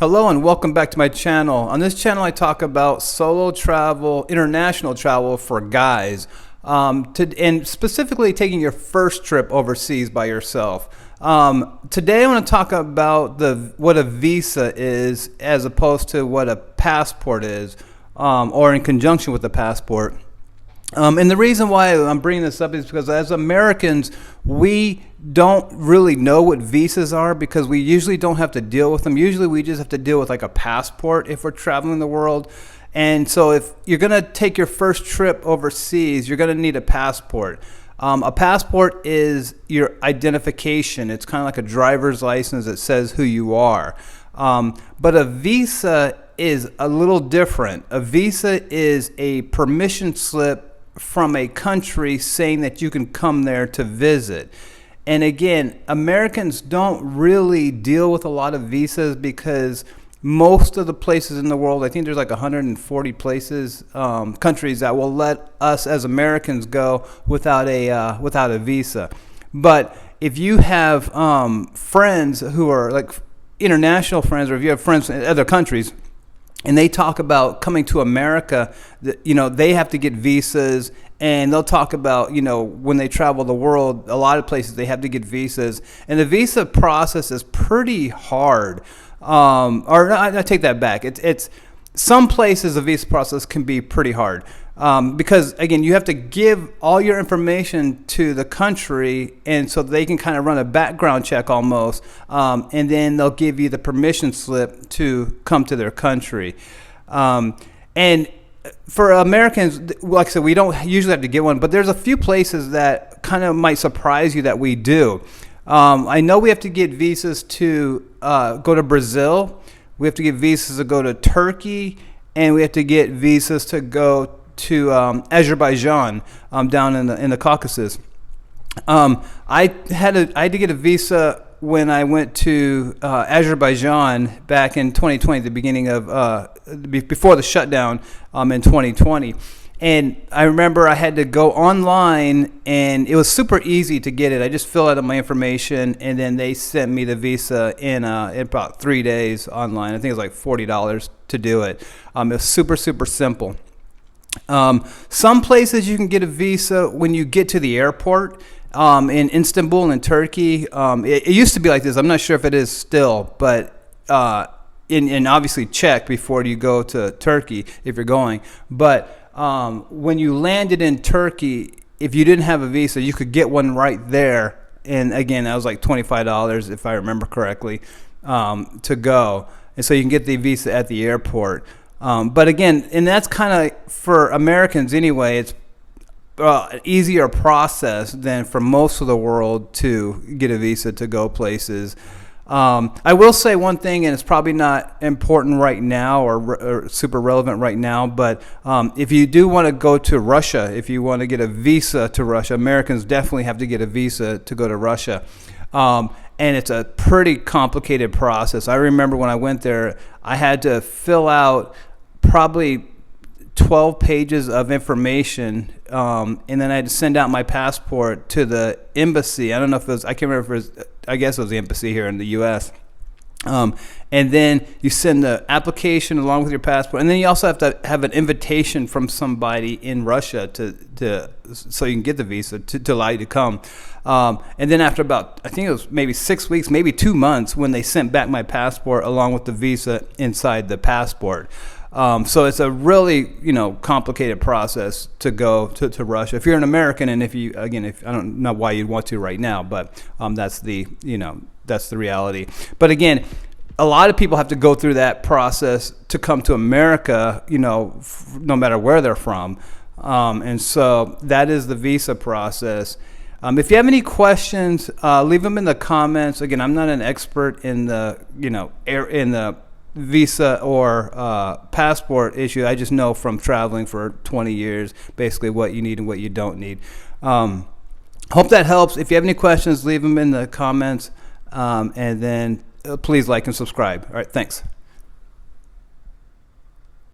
Hello and welcome back to my channel. On this channel I talk about solo travel, international travel for guys, and specifically taking your first trip overseas by yourself. Today I want to talk about what a visa is as opposed to what a passport is, or in conjunction with a passport. And the reason why I'm bringing this up is because as Americans, we don't really know what visas are because we usually don't have to deal with them. Usually we just have to deal with like a passport if we're traveling the world. And so if you're going to take your first trip overseas, you're going to need a passport. A passport is your identification. It's kind of like a driver's license that says who you are. But a visa is a little different. A visa is a permission slip from a country saying that you can come there to visit. And again, Americans don't really deal with a lot of visas because most of the places in the world, I think there's like 140 places, countries that will let us as Americans go without a visa. But if you have friends who are like international friends, or if you have friends in other countries, and they talk about coming to America, they have to get visas, and they'll talk about, when they travel the world, a lot of places they have to get visas. And the visa process is pretty hard. I take that back. It's some places the visa process can be pretty hard. Because again, you have to give all your information to the country, and so they can kind of run a background check almost, and then they'll give you the permission slip to come to their country. And for Americans, like I said, we don't usually have to get one, but there's a few places that kind of might surprise you that we do. I know we have to get visas to go to Brazil. We have to get visas to go to Turkey, and we have to get visas to go to Azerbaijan, down in the Caucasus. I had to get a visa when I went to Azerbaijan back in 2020, the beginning of before the shutdown in 2020. And I remember I had to go online, and it was super easy to get it. I just filled out my information, and then they sent me the visa in about 3 days online. I think it was like $40 to do it. It was super, super simple. Some places you can get a visa when you get to the airport. In Istanbul in Turkey, it used to be like this. I'm not sure if it is still, but and obviously check before you go to Turkey if you're going. But when you landed in Turkey, if you didn't have a visa, you could get one right there. And again, that was like $25 if I remember correctly, to go. And so you can get the visa at the airport. But again, and that's kind of for Americans anyway, it's an easier process than for most of the world to get a visa to go places. I will say one thing, and it's probably not important right now or super relevant right now, but if you do want to go to Russia, if you want to get a visa to Russia, Americans definitely have to get a visa to go to Russia. And it's a pretty complicated process. I remember when I went there, I had to fill out probably 12 pages of information, and then I had to send out my passport to the embassy. I don't know if it was, I can't remember if it was, I guess it was the embassy here in the U.S. And then you send the application along with your passport, and then you also have to have an invitation from somebody in Russia so you can get the visa to allow you to come. And then after about, I think it was maybe 6 weeks, maybe 2 months, when they sent back my passport along with the visa inside the passport. So it's a really, complicated process to go to Russia. If you're an American, and if I don't know why you'd want to right now, but that's the reality. But again, a lot of people have to go through that process to come to America, no matter where they're from. And so that is the visa process. If you have any questions, leave them in the comments. Again, I'm not an expert in the visa or passport issue. I just know from traveling for 20 years basically what you need and what you don't need. Hope that helps. If you have any questions, leave them in the comments, and then please like and subscribe. All right, thanks.